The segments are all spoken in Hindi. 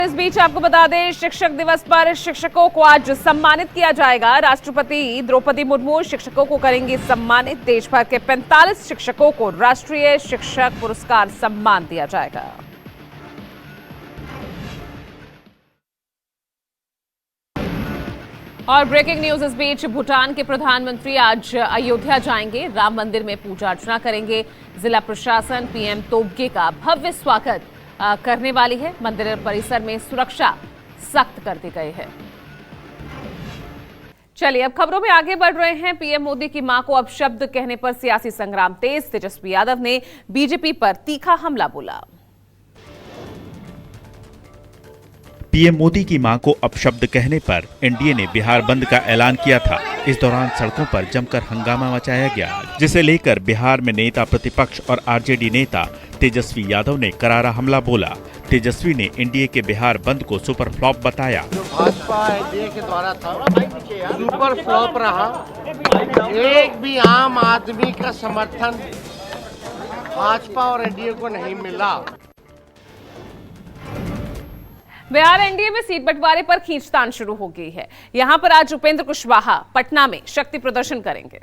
इस बीच आपको बता दें, शिक्षक दिवस पर शिक्षकों को आज सम्मानित किया जाएगा। राष्ट्रपति द्रौपदी मुर्मू शिक्षकों को करेंगी सम्मानित। देश भर के 45 शिक्षकों को राष्ट्रीय शिक्षक पुरस्कार सम्मान दिया जाएगा। और ब्रेकिंग न्यूज इस बीच, भूटान के प्रधानमंत्री आज अयोध्या जाएंगे। राम मंदिर में पूजा अर्चना करेंगे। जिला प्रशासन पीएम तोब्गे का भव्य स्वागत करने वाली है। मंदिर परिसर में सुरक्षा सख्त कर दी गई है। चलिए अब खबरों में आगे बढ़ रहे हैं। पीएम मोदी की मां को अपशब्द कहने पर सियासी संग्राम तेज। तेजस्वी यादव ने बीजेपी पर तीखा हमला बोला। पीएम मोदी की मां को अपशब्द कहने पर एनडीए ने बिहार बंद का ऐलान किया था। इस दौरान सड़कों पर जमकर हंगामा मचाया गया, जिसे लेकर बिहार में नेता प्रतिपक्ष और आरजेडी नेता तेजस्वी यादव ने करारा हमला बोला। तेजस्वी ने एनडीए के बिहार बंद को सुपर फ्लॉप बताया। जो भाजपा एनडीए के द्वारा था सुपर फ्लॉप रहा। एक भी आम आदमी का समर्थन भाजपा और एनडीए को नहीं मिला। बिहार एनडीए में सीट बंटवारे पर खींचतान शुरू हो गई है। यहां पर आज उपेंद्र कुशवाहा पटना में शक्ति प्रदर्शन करेंगे।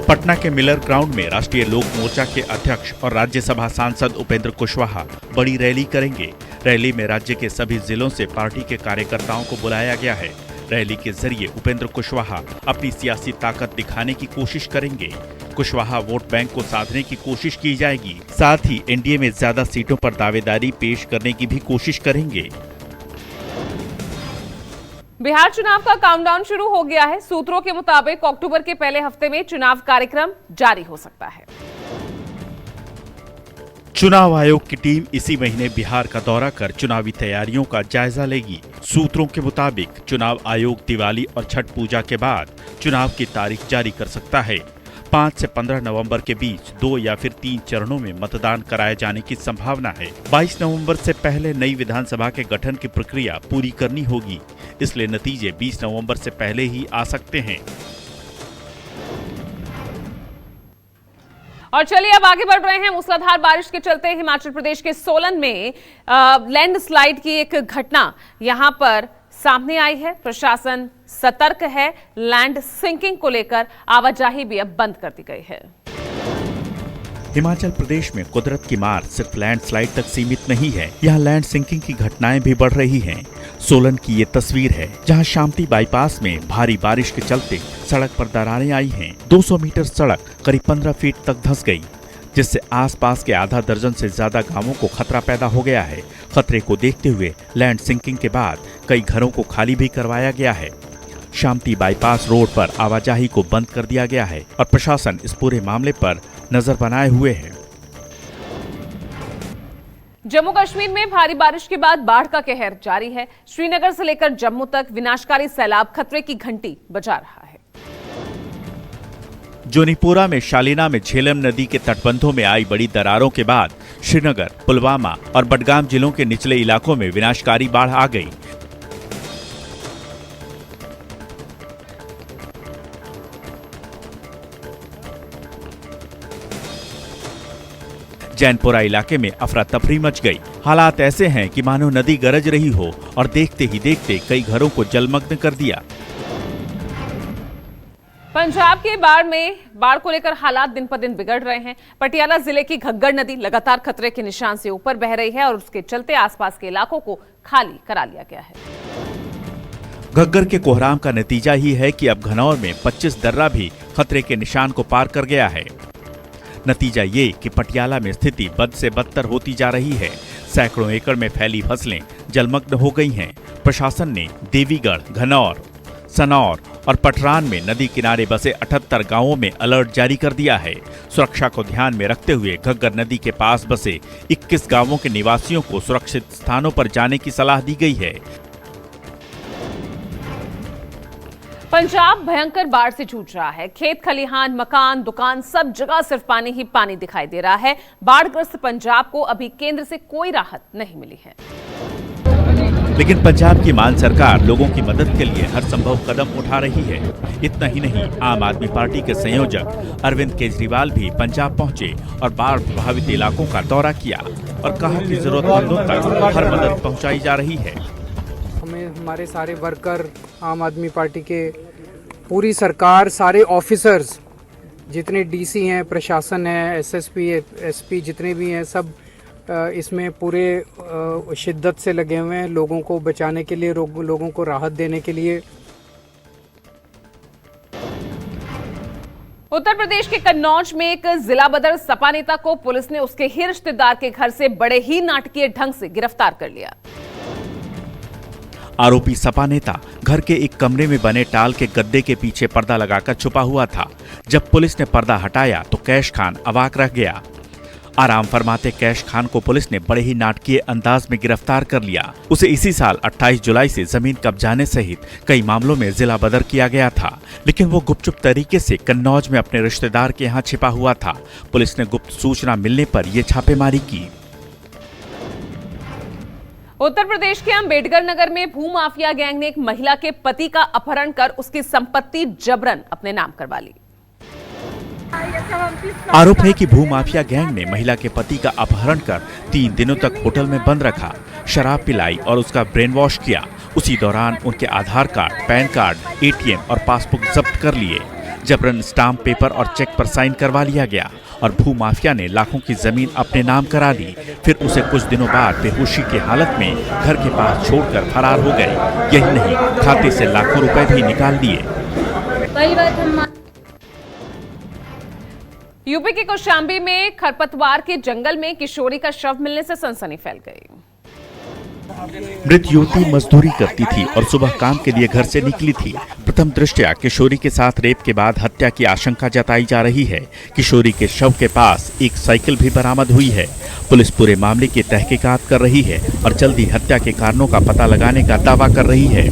पटना के मिलर ग्राउंड में राष्ट्रीय लोक मोर्चा के अध्यक्ष और राज्यसभा सांसद उपेंद्र कुशवाहा बड़ी रैली करेंगे। रैली में राज्य के सभी जिलों से पार्टी के कार्यकर्ताओं को बुलाया गया है। रैली के जरिए उपेंद्र कुशवाहा अपनी सियासी ताकत दिखाने की कोशिश करेंगे। कुशवाहा वोट बैंक को साधने की कोशिश की जाएगी। साथ ही एनडीए में ज्यादा सीटों पर दावेदारी पेश करने की भी कोशिश करेंगे। बिहार चुनाव का काउंटडाउन शुरू हो गया है। सूत्रों के मुताबिक अक्टूबर के पहले हफ्ते में चुनाव कार्यक्रम जारी हो सकता है। चुनाव आयोग की टीम इसी महीने बिहार का दौरा कर चुनावी तैयारियों का जायजा लेगी। सूत्रों के मुताबिक चुनाव आयोग दिवाली और छठ पूजा के बाद चुनाव की तारीख जारी कर सकता है। 5 से 15 नवंबर के बीच 2 या फिर 3 चरणों में मतदान कराए जाने की संभावना है। 22 नवंबर से पहले नई विधानसभा के गठन की प्रक्रिया पूरी करनी होगी, इसलिए नतीजे 20 नवंबर से पहले ही आ सकते हैं। और चलिए अब आगे बढ़ रहे हैं। मूसलाधार बारिश के चलते हिमाचल प्रदेश के सोलन में लैंडस्लाइड की एक घटना यहां पर सामने आई है। प्रशासन सतर्क है। लैंड सिंकिंग को लेकर आवाजाही भी अब बंद कर दी गई है। हिमाचल प्रदेश में कुदरत की मार सिर्फ लैंडस्लाइड तक सीमित नहीं है, यहाँ लैंड सिंकिंग की घटनाएं भी बढ़ रही हैं। सोलन की ये तस्वीर है, जहां शामती बाईपास में भारी बारिश के चलते सड़क पर दरारें आई हैं। 200 मीटर सड़क करीब 15 फीट तक धंस गई, जिससे आसपास के आधा दर्जन से ज्यादा गांवों को खतरा पैदा हो गया है। खतरे को देखते हुए लैंड सिंकिंग के बाद कई घरों को खाली भी करवाया गया है। शामती बाईपास रोड पर आवाजाही को बंद कर दिया गया है और प्रशासन इस पूरे मामले पर नजर बनाए हुए है। जम्मू कश्मीर में भारी बारिश के बाद बाढ़ का कहर जारी है। श्रीनगर से लेकर जम्मू तक विनाशकारी सैलाब खतरे की घंटी बजा रहा है। जोनीपुरा में शालीना में झेलम नदी के तटबंधों में आई बड़ी दरारों के बाद श्रीनगर, पुलवामा और बडगाम जिलों के निचले इलाकों में विनाशकारी बाढ़ आ गई। जैनपुरा इलाके में अफरा तफरी मच गई। हालात ऐसे हैं कि मानो नदी गरज रही हो और देखते ही देखते कई घरों को जलमग्न कर दिया। पंजाब के बाढ़ को लेकर हालात दिन पर दिन बिगड़ रहे हैं। पटियाला जिले की घग्गर नदी लगातार खतरे के निशान से ऊपर बह रही है और उसके चलते आसपास के इलाकों को खाली करा लिया गया है। घग्गर के कोहराम का नतीजा ही है कि अब घनौर में 25 दर्रा भी खतरे के निशान को पार कर गया है। नतीजा ये कि पटियाला में स्थिति बद से बदतर होती जा रही है। सैकड़ों एकड़ में फैली फसलें जलमग्न हो गई हैं। प्रशासन ने देवीगढ़, घनौर, सनौर और पटरान में नदी किनारे बसे 78 गांवों में अलर्ट जारी कर दिया है। सुरक्षा को ध्यान में रखते हुए घग्गर नदी के पास बसे 21 गांवों के निवासियों को सुरक्षित स्थानों पर जाने की सलाह दी गई है। पंजाब भयंकर बाढ़ से जूझ रहा है। खेत खलिहान, मकान, दुकान, सब जगह सिर्फ पानी ही पानी दिखाई दे रहा है। बाढ़ग्रस्त पंजाब को अभी केंद्र से कोई राहत नहीं मिली है। लेकिन पंजाब की मान सरकार लोगों की मदद के लिए हर संभव कदम उठा रही है। इतना ही नहीं, आम आदमी पार्टी के संयोजक अरविंद केजरीवाल भी पंजाब पहुंचे और बाढ़ प्रभावित इलाकों का दौरा किया और कहा कि जरूरतमंदों तक हर मदद पहुंचाई जा रही है। हमें हमारे सारे वर्कर, आम आदमी पार्टी के पूरी सरकार, सारे ऑफिसर्स, जितने डीसी हैं, प्रशासन है, एसएसपी, एसपी जितने भी हैं, सब इसमें पूरे शिद्दत से लगे हुए हैं लोगों को बचाने के लिए, लोगों को राहत देने के लिए। उत्तर प्रदेश के कन्नौज में एक जिला बदर सपा नेता को पुलिस ने उसके ही रिश्तेदार के घर से बड़े ही नाटकीय ढंग से गिरफ्तार कर लिया। आरोपी सपा नेता घर के एक कमरे में बने टाल के गद्दे के पीछे पर्दा लगाकर छुपा हुआ था। जब पुलिस ने पर्दा हटाया तो कैश खान अवाक रह गया। आराम फरमाते कैश खान को पुलिस ने बड़े ही नाटकीय अंदाज में गिरफ्तार कर लिया। उसे इसी साल 28 जुलाई से जमीन कब्जाने सहित कई मामलों में जिला बदर किया गया था, लेकिन वो गुपचुप तरीके से कन्नौज में अपने रिश्तेदार के यहाँ छिपा हुआ था। पुलिस ने गुप्त सूचना मिलने पर ये छापेमारी की। उत्तर प्रदेश के अंबेडकर नगर में भूमाफिया गैंग ने एक महिला के पति का अपहरण कर उसकी संपत्ति जबरन अपने नाम करवा ली। आरोप है कि भूमाफिया गैंग ने महिला के पति का अपहरण कर 3 दिनों तक होटल में बंद रखा, शराब पिलाई और उसका ब्रेन वॉश किया। उसी दौरान उनके आधार कार्ड, पैन कार्ड, एटीएम और पासबुक जब्त कर लिए। जबरन स्टाम्प पेपर और चेक पर साइन करवा लिया गया और भूमाफिया ने लाखों की जमीन अपने नाम करा ली। फिर उसे कुछ दिनों बाद बेहोशी की हालत में घर के पास छोड़कर फरार हो गए। यही नहीं, खाते से लाखों रुपए भी निकाल लिए। यूपी के कौशाम्बी में खरपतवार के जंगल में किशोरी का शव मिलने से सनसनी फैल गई। मृत युवती मजदूरी करती थी और सुबह काम के लिए घर से निकली थी। प्रथम दृष्टया किशोरी के साथ रेप के बाद हत्या की आशंका जताई जा रही है। किशोरी के शव के पास एक साइकिल भी बरामद हुई है। पुलिस पूरे मामले की तहकीकात कर रही है और जल्दी हत्या के कारणों का पता लगाने का दावा कर रही है।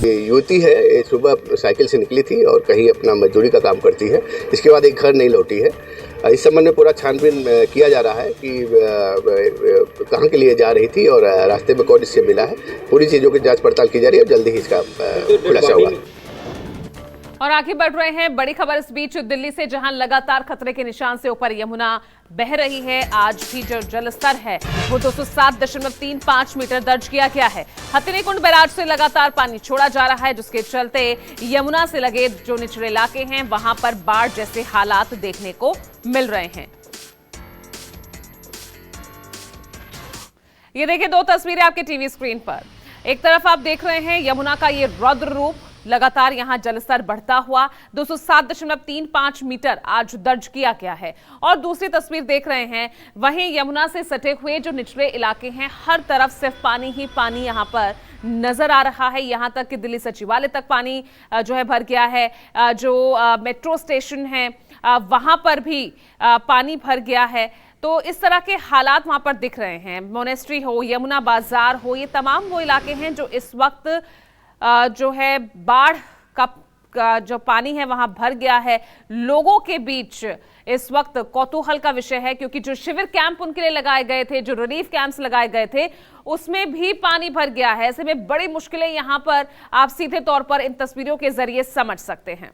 युवती है, सुबह साइकिल से निकली थी और कहीं अपना मजदूरी का काम करती है। इसके बाद एक घर नहीं लौटी है। इस संबंध में पूरा छानबीन किया जा रहा है कि कहाँ के लिए जा रही थी और रास्ते में कौन इससे मिला है। पूरी चीज़ों की जांच पड़ताल की जा रही है, जल्दी ही इसका खुलासा होगा। और आगे बढ़ रहे हैं बड़ी खबर इस बीच दिल्ली से, जहां लगातार खतरे के निशान से ऊपर यमुना बह रही है। आज भी जो जलस्तर है वो 207.35 मीटर दर्ज किया गया है। हथिनीकुंड बैराज से लगातार पानी छोड़ा जा रहा है, जिसके चलते यमुना से लगे जो निचले इलाके हैं वहां पर बाढ़ जैसे हालात देखने को मिल रहे हैं। ये देखिए 2 तस्वीरें आपके टीवी स्क्रीन पर। एक तरफ आप देख रहे हैं यमुना का ये रौद्र रूप, लगातार यहां जलस्तर बढ़ता हुआ 207.35 मीटर आज दर्ज किया गया है। और दूसरी तस्वीर देख रहे हैं, वहीं यमुना से सटे हुए जो निचले इलाके हैं, हर तरफ सिर्फ पानी ही पानी यहां पर नजर आ रहा है। यहां तक कि दिल्ली सचिवालय तक पानी जो है भर गया है। जो मेट्रो स्टेशन है वहां पर भी पानी भर गया है। तो इस तरह के हालात वहां पर दिख रहे हैं। मोनेस्ट्री हो, यमुना बाजार हो, ये तमाम वो इलाके हैं जो इस वक्त जो है बाढ़ का जो पानी है वहां भर गया है। लोगों के बीच इस वक्त कौतूहल का विषय है, क्योंकि जो शिविर कैंप उनके लिए लगाए गए थे, जो रिलीफ कैंप्स लगाए गए थे, उसमें भी पानी भर गया है। ऐसे में बड़ी मुश्किलें यहां पर आप सीधे तौर पर इन तस्वीरों के जरिए समझ सकते हैं।